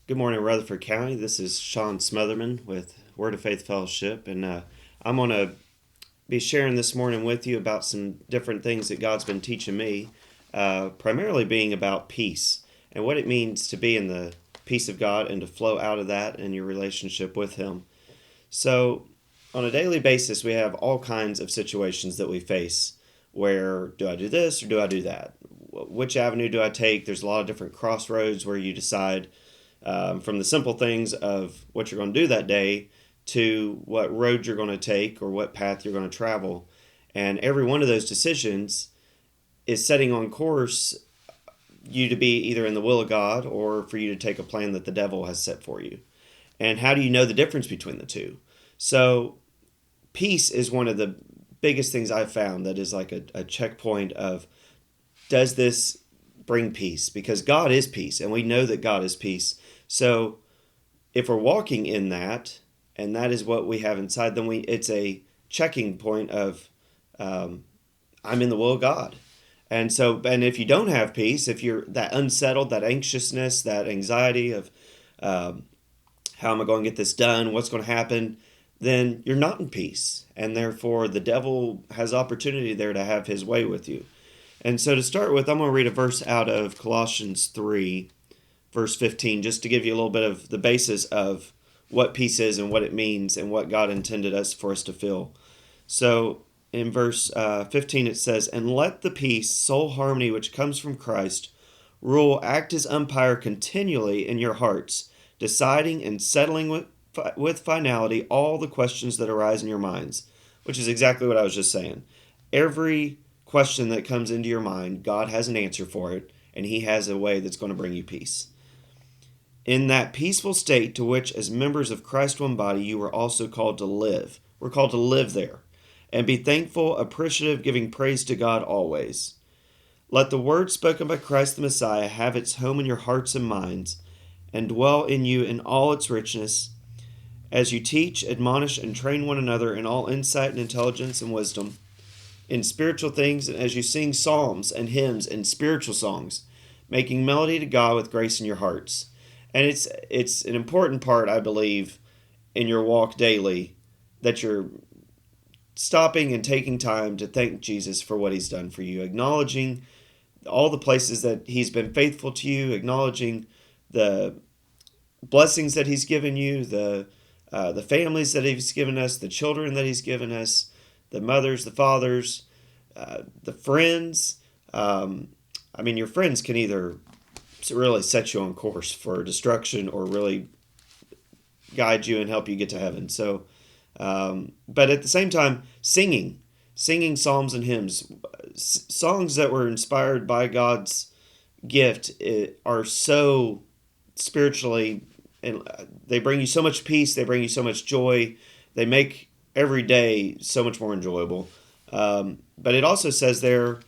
Good morning, Rutherford County. This is Sean Smotherman with Word of Faith Fellowship, and I'm going to be sharing this morning with you about some different things that God's been teaching me, primarily being about peace and what it means to be in the peace of God and to flow out of that in your relationship with Him. So, on a daily basis, we have all kinds of situations that we face where do I do this or do I do that? Which avenue do I take? There's a lot of different crossroads where you decide from the simple things of what you're going to do that day to what road you're going to take or what path you're going to travel. And every one of those decisions is setting on course you to be either in the will of God or for you to take a plan that the devil has set for you. And how do you know the difference between the two? So, peace is one of the biggest things I've found that is like a checkpoint of does this bring peace? Because God is peace, and we know that God is peace. So, if we're walking in that, and that is what we have inside, then it's a checking point of I'm in the will of God. And if you don't have peace, if you're that unsettled, that anxiousness, that anxiety of how am I going to get this done? What's going to happen? Then you're not in peace. And therefore, the devil has opportunity there to have his way with you. And so to start with, I'm going to read a verse out of Colossians 3, verse 15, just to give you a little bit of the basis of what peace is and what it means and what God intended us for us to feel. So in verse 15, it says, "And let the peace, soul harmony, which comes from Christ, rule, act as umpire continually in your hearts, deciding and settling with finality all the questions that arise in your minds," which is exactly what I was just saying. Every question that comes into your mind, God has an answer for it, and He has a way that's going to bring you peace. In that peaceful state to which, as members of Christ's one body, you are also called to live. We're called to live there. And be thankful, appreciative, giving praise to God always. Let the word spoken by Christ the Messiah have its home in your hearts and minds, and dwell in you in all its richness, as you teach, admonish, and train one another in all insight and intelligence and wisdom, in spiritual things, and as you sing psalms and hymns and spiritual songs, making melody to God with grace in your hearts. And it's an important part, I believe, in your walk daily, that you're stopping and taking time to thank Jesus for what He's done for you, acknowledging all the places that He's been faithful to you, acknowledging the blessings that He's given you, the families that He's given us, the children that He's given us, the mothers, the fathers, the friends. Your friends can either really set you on course for destruction or really guide you and help you get to heaven. So, but at the same time, singing psalms and hymns, songs that were inspired by God's gift are so spiritually, and they bring you so much peace. They bring you so much joy. They make every day so much more enjoyable. But it also says there,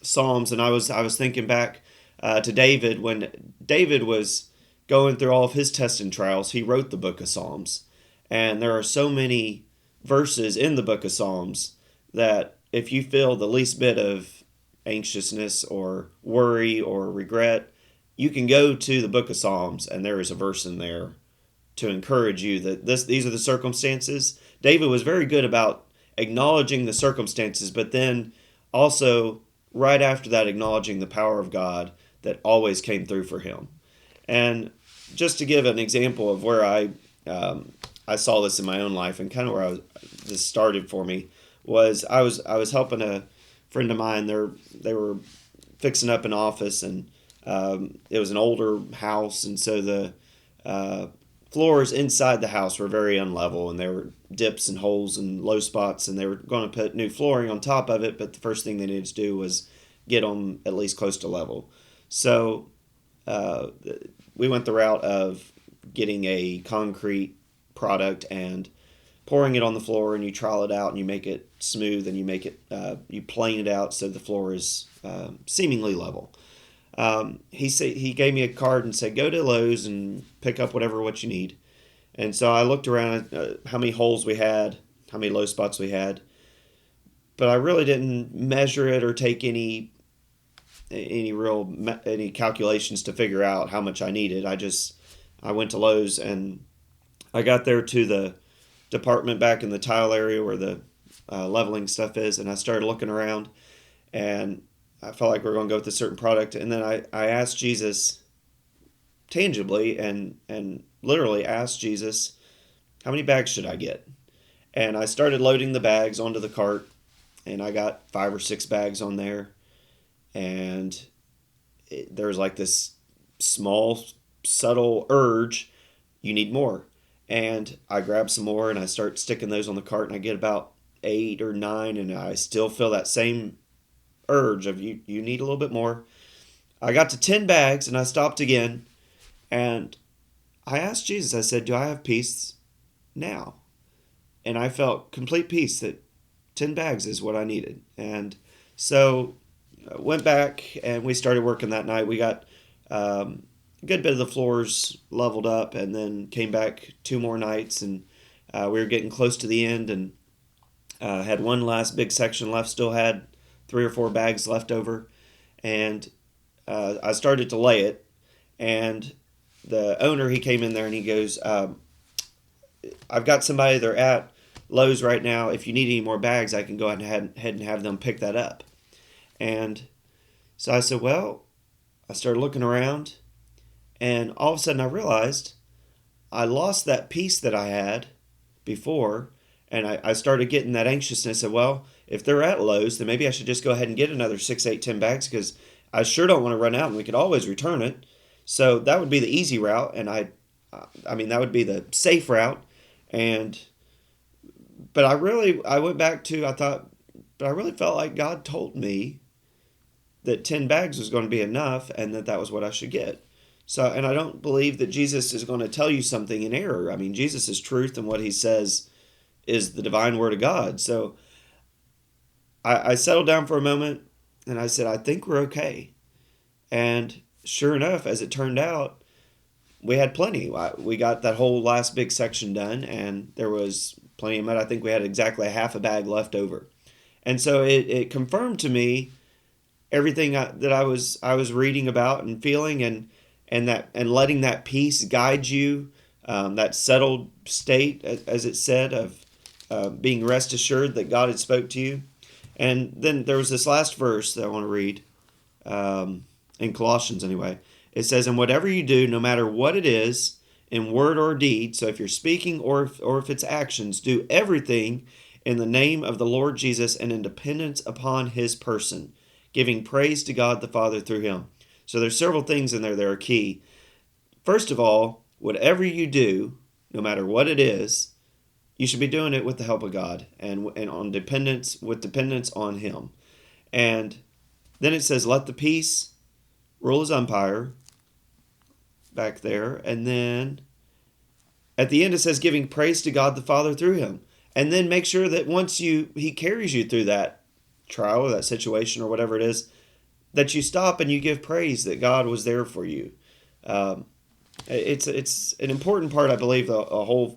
Psalms, and I was thinking back to David when David was going through all of his tests and trials. He wrote the book of Psalms, and there are so many verses in the book of Psalms that if you feel the least bit of anxiousness or worry or regret, you can go to the book of Psalms, and there is a verse in there to encourage you that these are the circumstances. David was very good about acknowledging the circumstances, but then also right after that acknowledging the power of God that always came through for him. And just to give an example of where I saw this in my own life and kind of where this started for me was I was helping a friend of mine. They were fixing up an office, and it was an older house, and so the floors inside the house were very unlevel, and there were dips and holes and low spots, and they were going to put new flooring on top of it, but the first thing they needed to do was get them at least close to level. So uh, we went the route of getting a concrete product and pouring it on the floor, and you trowel it out and you make it smooth, and you plane it out so the floor is seemingly level. He gave me a card and said, go to Lowe's and pick up what you need. And so I looked around at how many holes we had, how many low spots we had, but I really didn't measure it or take any any calculations to figure out how much I needed. I went to Lowe's, and I got there to the department back in the tile area where the leveling stuff is, and I started looking around, and I felt like we are going to go with a certain product, and then I asked Jesus tangibly and literally asked Jesus, how many bags should I get? And I started loading the bags onto the cart, and I got 5 or 6 bags on there, and there was like this small, subtle urge, you need more. And I grab some more, and I start sticking those on the cart, and I get about 8 or 9, and I still feel that same urge of you need a little bit more. I got to 10 bags, and I stopped again, and I asked Jesus, I said, do I have peace now? And I felt complete peace that 10 bags is what I needed. And so I went back, and we started working that night. We got a good bit of the floors leveled up, and then came back 2 more nights, and we were getting close to the end, and had one last big section left, still had 3 or 4 bags left over, and I started to lay it, and the owner, he came in there, and he goes, I've got somebody, they're at Lowe's right now, if you need any more bags, I can go ahead and have them pick that up. And so I said, well, I started looking around, and all of a sudden I realized I lost that peace that I had before, and I started getting that anxiousness of, well, if they're at Lowe's, then maybe I should just go ahead and get another 6, 8, 10 bags, because I sure don't want to run out, and we could always return it. So that would be the easy route, and I mean, that would be the safe route. But I went back to, but I really felt like God told me that 10 bags was going to be enough, and that was what I should get. So, and I don't believe that Jesus is going to tell you something in error. I mean, Jesus is truth, and what he says is the divine word of God. So I settled down for a moment, and I said, I think we're okay. And sure enough, as it turned out, we had plenty. We got that whole last big section done, and there was plenty of mud. I think we had exactly half a bag left over. And so it confirmed to me everything that I was reading about and feeling, and letting that peace guide you, that settled state, as it said, of being rest assured that God had spoke to you. And then there was this last verse that I want to read, in Colossians anyway. It says, and whatever you do, no matter what it is, in word or deed, so if you're speaking or if it's actions, do everything in the name of the Lord Jesus and in dependence upon his person, giving praise to God the Father through him. So there's several things in there that are key. First of all, whatever you do, no matter what it is, you should be doing it with the help of God and with dependence on him. And then it says, let the peace rule as umpire back there. And then at the end it says, giving praise to God the Father through him. And then make sure that once he carries you through that trial or that situation or whatever it is, that you stop and you give praise that God was there for you. It's an important part, I believe, to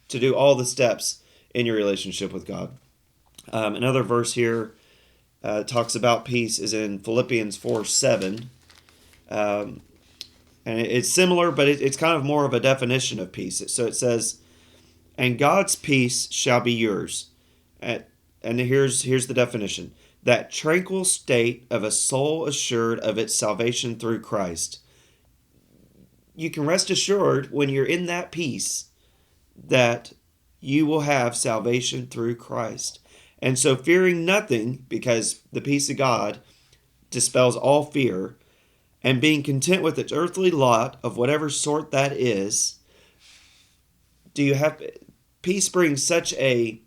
do all the steps in your relationship with God. Another verse here talks about peace is in Philippians 4:7. And it's similar, but it's kind of more of a definition of peace. So it says, and God's peace shall be yours. And here's the definition. That tranquil state of a soul assured of its salvation through Christ. You can rest assured when you're in that peace that you will have salvation through Christ. And so fearing nothing, because the peace of God dispels all fear, and being content with its earthly lot of whatever sort that is, peace brings such a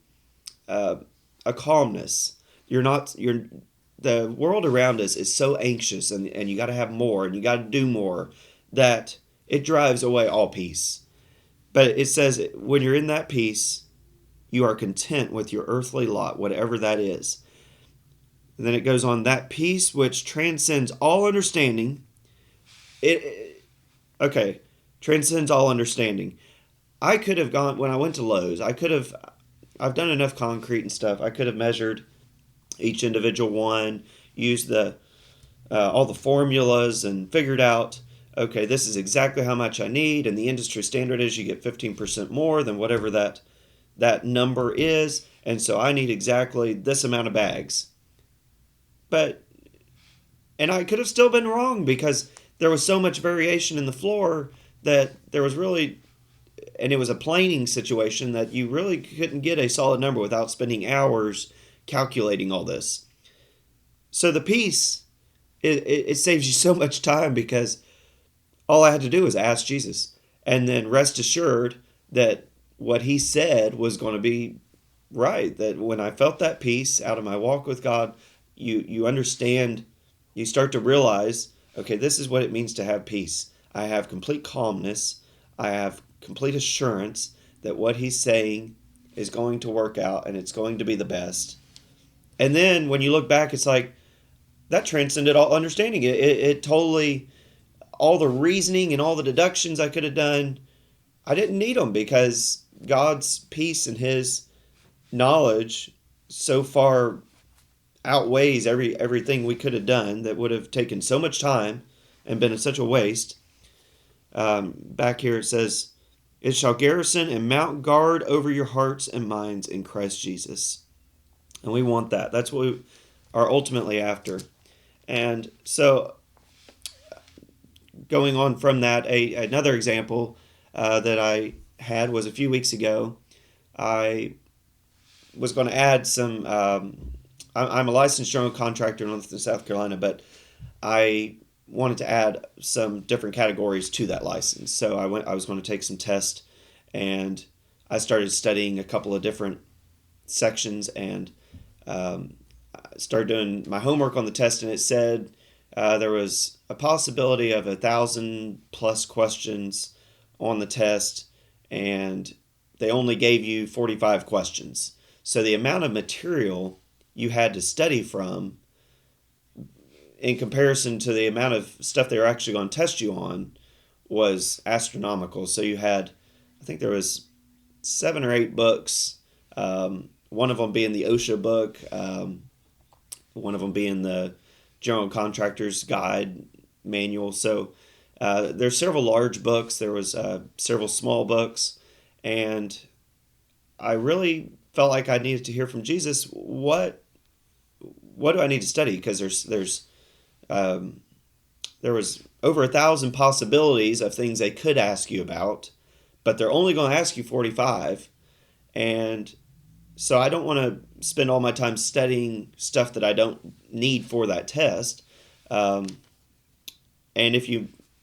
calmness. The world around us is so anxious, and you got to have more, and you got to do more, that it drives away all peace. But it says when you're in that peace, you are content with your earthly lot, whatever that is. And then it goes on, that peace which transcends all understanding. Transcends all understanding. I could have gone, when I went to Lowe's, I've done enough concrete and stuff. I could have measured each individual one, used the all the formulas and figured out, okay, this is exactly how much I need, and the industry standard is you get 15% more than whatever that number is, and so I need exactly this amount of bags. But and I could have still been wrong because there was so much variation in the floor that there was really, and it was a planing situation that you really couldn't get a solid number without spending hours calculating all this. So the piece, it saves you so much time because all I had to do was ask Jesus and then rest assured that what he said was going to be right. That when I felt that peace out of my walk with God, you understand, you start to realize, okay, this is what it means to have peace. I have complete calmness. I have complete assurance that what he's saying is going to work out and it's going to be the best. And then when you look back, it's like that transcended all understanding. It totally, all the reasoning and all the deductions I could have done, I didn't need them because God's peace and his knowledge so far outweighs everything we could have done that would have taken so much time and been such a waste. Back here it says, "It shall garrison and mount guard over your hearts and minds in Christ Jesus." And we want that. That's what we are ultimately after. And so, going on from that, another example that I had was a few weeks ago. I was going to add some. I'm a licensed general contractor in North and South Carolina, but I wanted to add some different categories to that license. So I was going to take some tests, and I started studying a couple of different sections and started doing my homework on the test. And it said there was a possibility of 1,000+ questions on the test, and they only gave you 45 questions. So the amount of material you had to study from in comparison to the amount of stuff they were actually going to test you on was astronomical. So you had, I think there was 7 or 8 books, one of them being the OSHA book, one of them being the General Contractor's Guide manual. So there's several large books. There was several small books, and I really felt like I needed to hear from Jesus. What do I need to study? Because there was over 1,000 possibilities of things they could ask you about, but they're only going to ask you 45, and so I don't want to spend all my time studying stuff that I don't need for that test. And if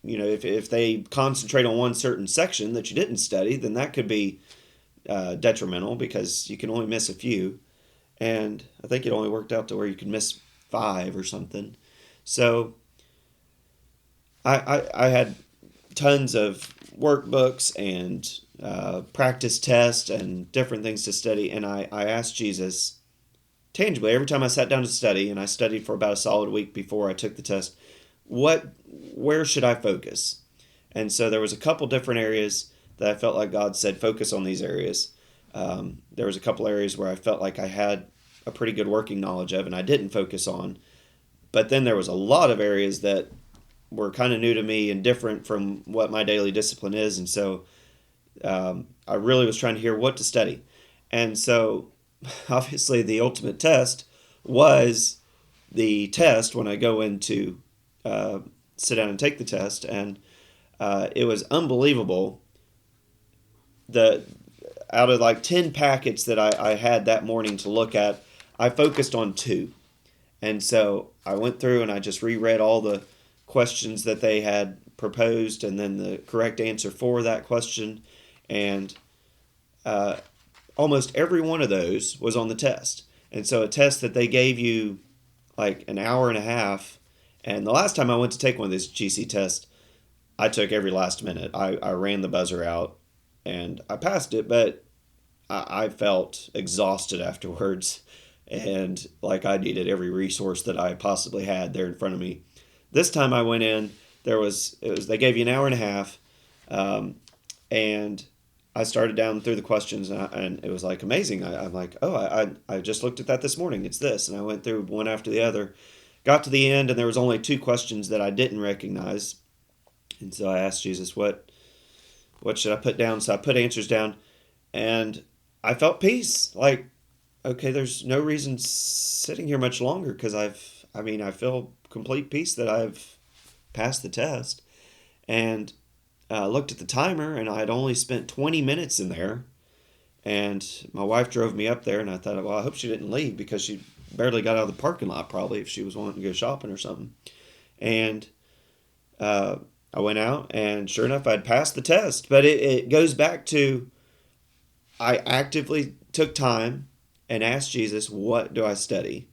if they concentrate on one certain section that you didn't study, then that could be detrimental because you can only miss a few. And I think it only worked out to where you could miss 5 or something. So I had tons of workbooks and practice tests and different things to study. And I asked Jesus tangibly every time I sat down to study, and I studied for about a solid week before I took the test, where should I focus? And so there was a couple different areas that I felt like God said, focus on these areas. There was a couple areas where I felt like I had a pretty good working knowledge of, and I didn't focus on. But then there was a lot of areas that were kind of new to me and different from what my daily discipline is. And so I really was trying to hear what to study. And so obviously the ultimate test was the test when I go in to sit down and take the test. And it was unbelievable. Out of like 10 packets that I had that morning to look at, I focused on 2. And so I went through and I just reread all the questions that they had proposed and then the correct answer for that question. And almost every one of those was on the test. And so a test that they gave you like an hour and a half. And the last time I went to take one of these GC tests, I took every last minute. I ran the buzzer out and I passed it, but I felt exhausted afterwards and like I needed every resource that I possibly had there in front of me. This time I went in, they gave you an hour and a half, and I started down through the questions, and it was like amazing. I'm like, oh, I just looked at that this morning. It's this, and I went through one after the other, got to the end, and there was only two questions that I didn't recognize. And so I asked Jesus, what should I put down? So I put answers down, and I felt peace. Like, okay, there's no reason sitting here much longer because I feel complete peace that I've passed the test. And looked at the timer, and I had only spent 20 minutes in there. And my wife drove me up there, and I thought, well, I hope she didn't leave because she barely got out of the parking lot probably if she was wanting to go shopping or something. And uh, I went out, and sure enough, I'd passed the test. But it goes back to I actively took time and asked Jesus, what do I study?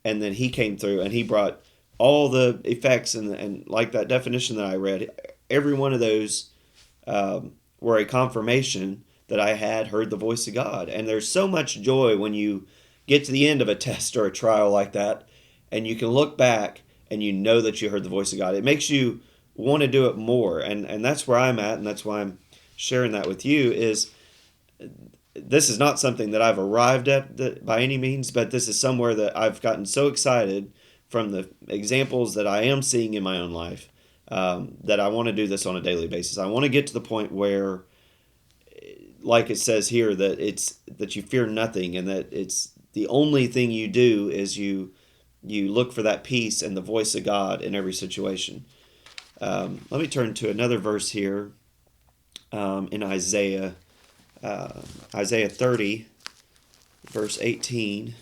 And then he came through, and he brought all the effects, and like that definition that I read, every one of those were a confirmation that I had heard the voice of God. And there's so much joy when you get to the end of a test or a trial like that, and you can look back and you know that you heard the voice of God. It makes you want to do it more. And that's where I'm at, and that's why I'm sharing that with you, is this is not something that I've arrived at by any means, but this is somewhere that I've gotten so excited from the examples that I am seeing in my own life, that I want to do this on a daily basis. I want to get to the point where, like it says here, that you fear nothing, and that it's the only thing you do is you look for that peace and the voice of God in every situation. Let me turn to another verse here, in Isaiah 30, verse 18.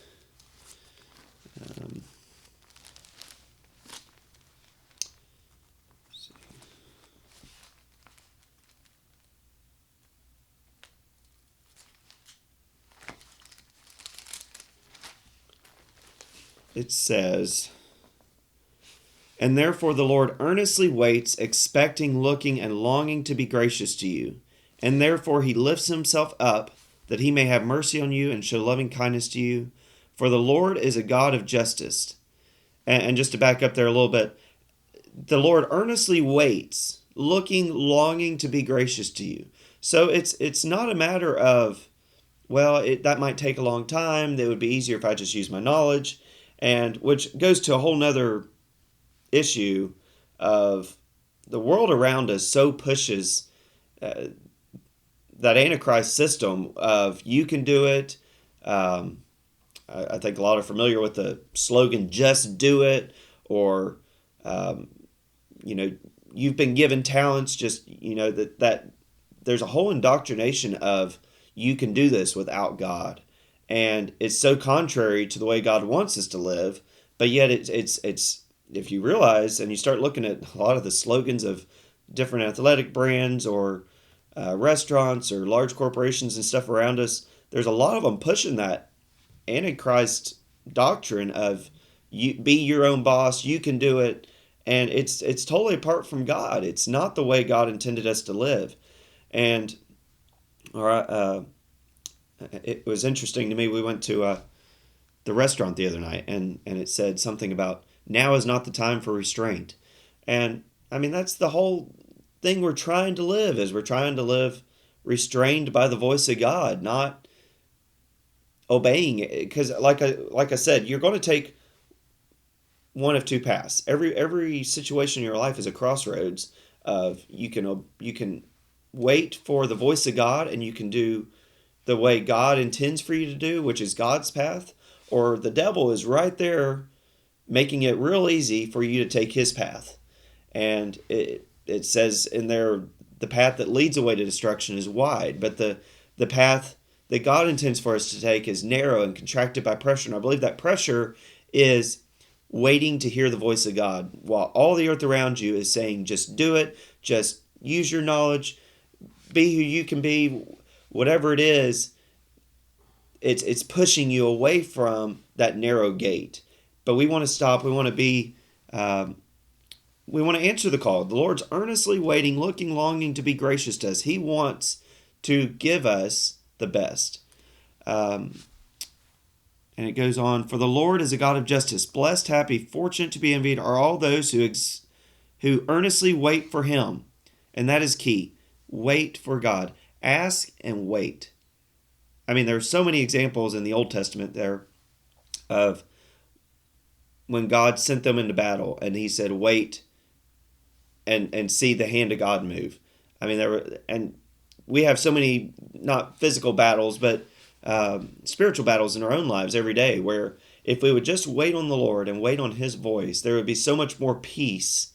It says, "And therefore the Lord earnestly waits, expecting, looking, and longing to be gracious to you. And therefore he lifts himself up, that he may have mercy on you and show loving kindness to you. For the Lord is a God of justice." And just to back up there a little bit, the Lord earnestly waits, looking, longing to be gracious to you. So it's not a matter of, well, that might take a long time. It would be easier if I just use my knowledge, and which goes to a whole nother issue of the world around us so pushes that Antichrist system of you can do it. I think a lot are familiar with the slogan, just do it, or, um, you've been given talents, just, that there's a whole indoctrination of you can do this without God. And it's so contrary to the way God wants us to live, but yet it's if you realize and you start looking at a lot of the slogans of different athletic brands or restaurants or large corporations and stuff around us, there's a lot of them pushing that Antichrist doctrine of you be your own boss, you can do it, and it's totally apart from God. It's not the way God intended us to live. And all right, it was interesting to me. We went to the restaurant the other night, and it said something about now is not the time for restraint. And I mean, that's the whole thing we're trying to live, is we're trying to live restrained by the voice of God, not obeying it. Because like I said, you're going to take one of two paths. Every situation in your life is a crossroads of you can wait for the voice of God, and you can do the way God intends for you to do, which is God's path, or the devil is right there making it real easy for you to take his path. And it says in there, the path that leads away to destruction is wide, but the path that God intends for us to take is narrow and contracted by pressure. And I believe that pressure is waiting to hear the voice of God, while all the earth around you is saying, just do it, just use your knowledge, be who you can be, whatever it is. It's pushing you away from that narrow gate. But we want to stop. We want to be. We want to answer the call. The Lord's earnestly waiting, looking, longing to be gracious to us. He wants to give us the best. And it goes on, "For the Lord is a God of justice. Blessed, happy, fortunate to be envied are all those who earnestly wait for him." And that is key. Wait for God. Ask and wait. I mean, there are so many examples in the Old Testament there of when God sent them into battle, and He said, "Wait and see the hand of God move." I mean, we have so many, not physical battles, but spiritual battles in our own lives every day, where if we would just wait on the Lord and wait on His voice, there would be so much more peace,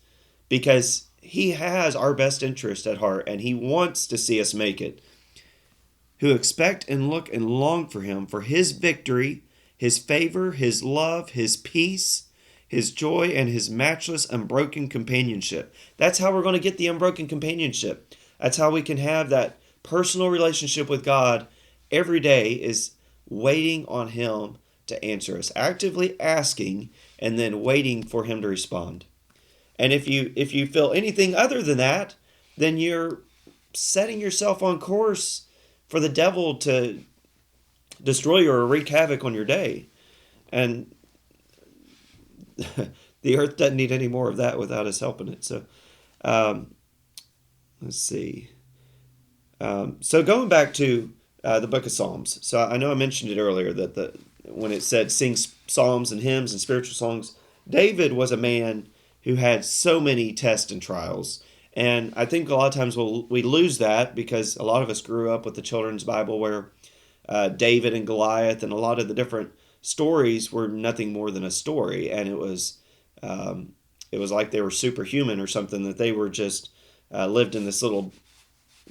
because He has our best interest at heart, and He wants to see us make it. Who expect and look and long for Him, for His victory, His favor, His love, His peace, His joy, and His matchless, unbroken companionship. That's how we're going to get the unbroken companionship. That's how we can have that personal relationship with God every day, is waiting on Him to answer us, actively asking and then waiting for Him to respond. And if you feel anything other than that, then you're setting yourself on course for the devil to destroy you or wreak havoc on your day. And the earth doesn't need any more of that without us helping it. So let's see. So going back to the book of Psalms. So I know I mentioned it earlier that when it said sing psalms and hymns and spiritual songs, David was a man who had so many tests and trials. And I think a lot of times we lose that, because a lot of us grew up with the children's Bible where David and Goliath and a lot of the different stories were nothing more than a story, and it was like they were superhuman or something, that they were just lived in this little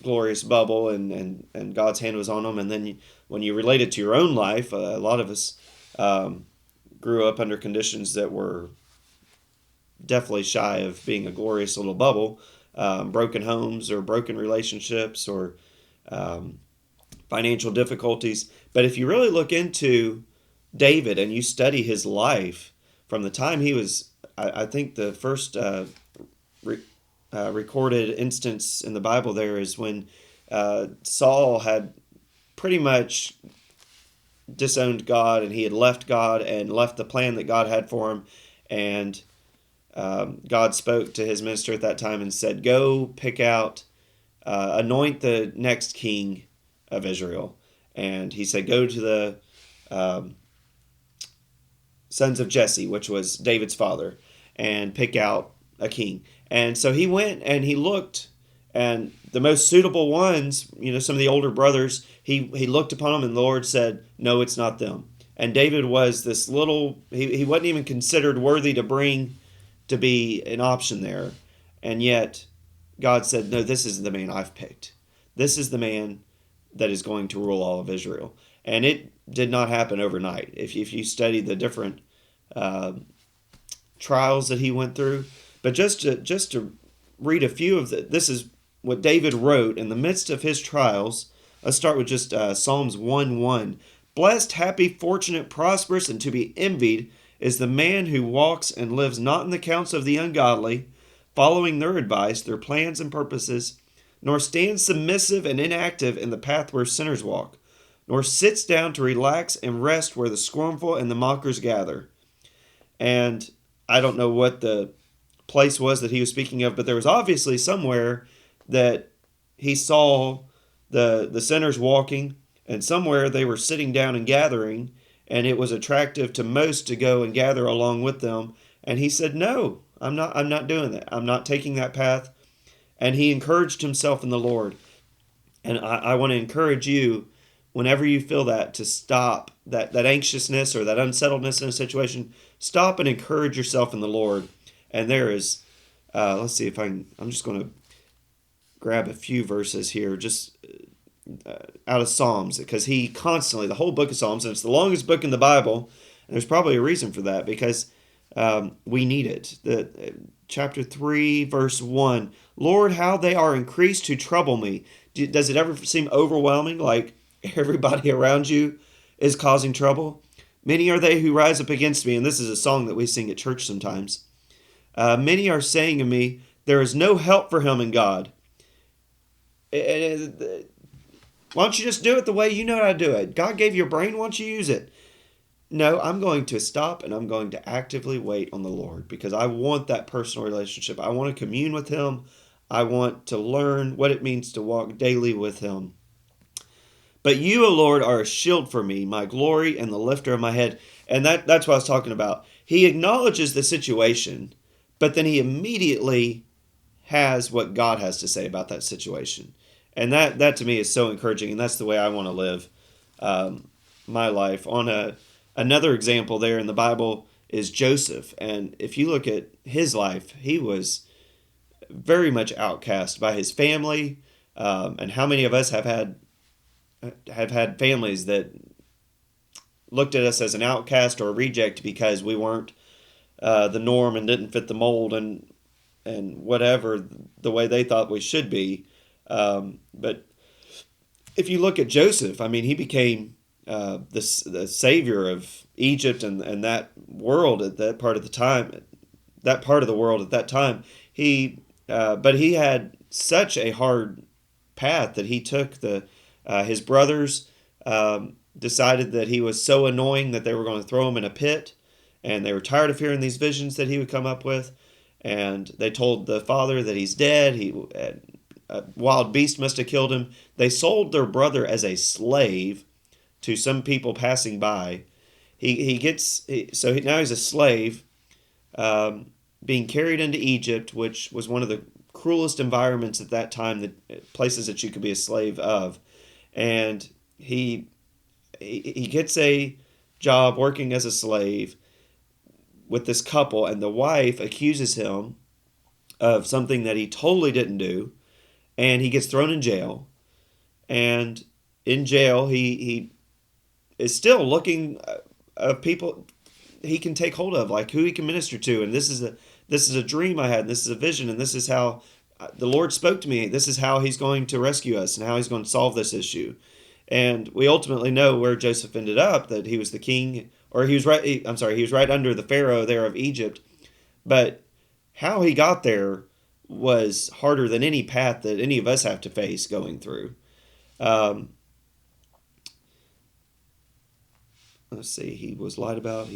glorious bubble, and God's hand was on them. And then when you relate it to your own life, a lot of us grew up under conditions that were definitely shy of being a glorious little bubble. Broken homes or broken relationships or financial difficulties. But if you really look into David and you study his life from the time he was, I think the first recorded instance in the Bible there is when Saul had pretty much disowned God, and he had left God and left the plan that God had for him. And God spoke to his minister at that time and said, "Go pick out, anoint the next king of Israel." And he said, "Go to the sons of Jesse," which was David's father, "and pick out a king." And so he went and he looked, and the most suitable ones, some of the older brothers, he looked upon them, and the Lord said, "No, it's not them." And David was this little, he wasn't even considered worthy to be an option there. And yet God said, "No, this is the man I've picked. This is the man that is going to rule all of Israel." And it did not happen overnight. If you study the different trials that he went through, but just to read a few of this is what David wrote in the midst of his trials. Let's start with just Psalms 1:1. "Blessed, happy, fortunate, prosperous, and to be envied is the man who walks and lives not in the counsel of the ungodly, following their advice, their plans and purposes, nor stands submissive and inactive in the path where sinners walk, nor sits down to relax and rest where the scornful and the mockers gather." And I don't know what the place was that he was speaking of, but there was obviously somewhere that he saw the sinners walking, and somewhere they were sitting down and gathering, and it was attractive to most to go and gather along with them. And he said, "No, I'm not doing that. I'm not taking that path." And he encouraged himself in the Lord. And I want to encourage you, whenever you feel that, to stop that anxiousness or that unsettledness in a situation. Stop and encourage yourself in the Lord. And there is, let's see if I'm just going to grab a few verses here, just out of Psalms, because he constantly, the whole book of Psalms, and it's the longest book in the Bible, and there's probably a reason for that, because we need it. Chapter 3, verse 1, "Lord, how they are increased to trouble me." Does it ever seem overwhelming, like everybody around you is causing trouble? "Many are they who rise up against me," and this is a song that we sing at church sometimes. "Many are saying of me, there is no help for him in God." Why don't you just do it the way you know how to do it? God gave you a brain, why don't you use it? No, I'm going to stop and I'm going to actively wait on the Lord, because I want that personal relationship. I want to commune with Him. I want to learn what it means to walk daily with Him. "But you, O Lord, are a shield for me, my glory and the lifter of my head." And that's what I was talking about. he acknowledges the situation, but then he immediately has what God has to say about that situation. And that to me is so encouraging, and that's the way I want to live my life. Another example there in the Bible is Joseph. And if you look at his life, he was very much outcast by his family. And how many of us have had families that looked at us as an outcast or a reject because we weren't the norm and didn't fit the mold and whatever the way they thought we should be. But if you look at Joseph, I mean, he became the savior of Egypt and that world at that part of the time, that part of the world at that time. But he had such a hard path that he took. His brothers decided that he was so annoying that they were going to throw him in a pit, and they were tired of hearing these visions that he would come up with. And they told the father that he's dead. A wild beast must have killed him. They sold their brother as a slave to some people passing by. Now he's a slave, being carried into Egypt, which was one of the cruelest environments at that time, places that you could be a slave of. And he gets a job working as a slave with this couple, and the wife accuses him of something that he totally didn't do, and he gets thrown in jail. And in jail, he is still looking of people he can take hold of, like who he can minister to. And this is a dream I had, and this is a vision, and this is how the Lord spoke to me. This is how he's going to rescue us and how he's going to solve this issue. And we ultimately know where Joseph ended up, that he was the king, or he was right under the Pharaoh there of Egypt. But how he got there was harder than any path that any of us have to face going through. Let's see, he was lied about.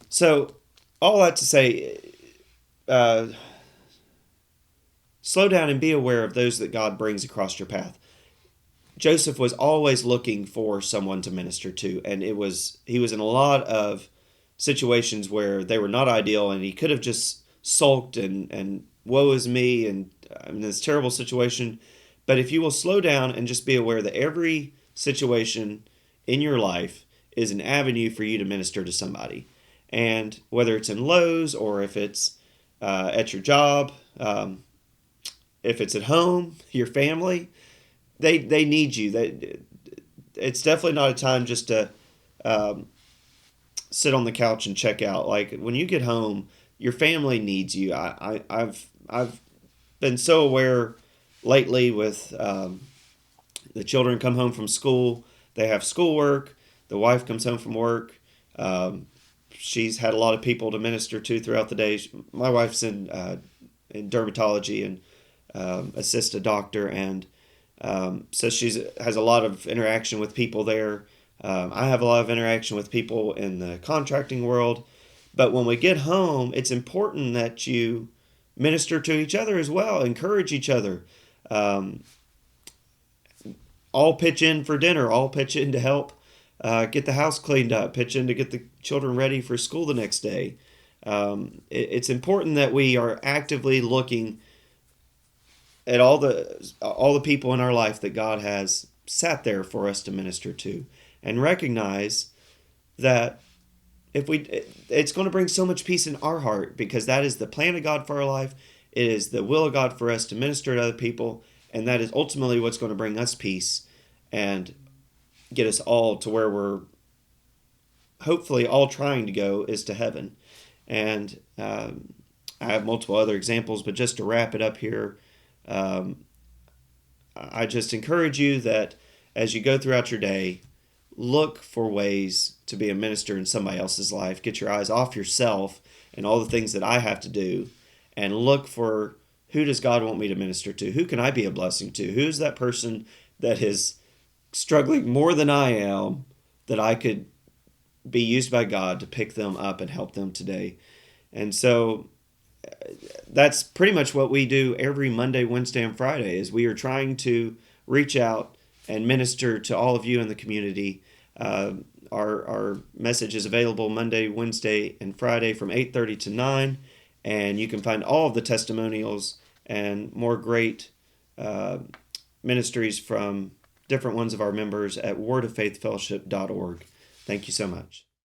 So all that to say, slow down and be aware of those that God brings across your path. Joseph was always looking for someone to minister to, and he was in a lot of situations where they were not ideal, and he could have just sulked and woe is me, and I'm in this terrible situation. But if you will slow down and just be aware that every situation in your life is an avenue for you to minister to somebody, and whether it's in Lowe's or if it's at your job, if it's at home, your family, they need you. It's definitely not a time just to sit on the couch and check out. Like when you get home, your family needs you. I've been so aware lately with the children come home from school, they have schoolwork, the wife comes home from work. She's had a lot of people to minister to throughout the day. My wife's in dermatology and assists a doctor, and so she has a lot of interaction with people there. I have a lot of interaction with people in the contracting world. But when we get home, it's important that you minister to each other as well, encourage each other. All pitch in for dinner, all pitch in to help get the house cleaned up, pitch in to get the children ready for school the next day. It's important that we are actively looking at all the people in our life that God has sat there for us to minister to, and recognize that it's going to bring so much peace in our heart, because that is the plan of God for our life. It is the will of God for us to minister to other people, and that is ultimately what's going to bring us peace and get us all to where we're hopefully all trying to go, is to heaven. And I have multiple other examples, but just to wrap it up here, I just encourage you that as you go throughout your day, look for ways to be a minister in somebody else's life. Get your eyes off yourself and all the things that I have to do, and look for, who does God want me to minister to? Who can I be a blessing to? Who's that person that is struggling more than I am, that I could be used by God to pick them up and help them today? And so that's pretty much what we do every Monday, Wednesday, and Friday, is we are trying to reach out and minister to all of you in the community. our message is available Monday, Wednesday, and Friday from 8:30 to 9, and you can find all of the testimonials and more great ministries from different ones of our members at wordoffaithfellowship.org. Thank you so much.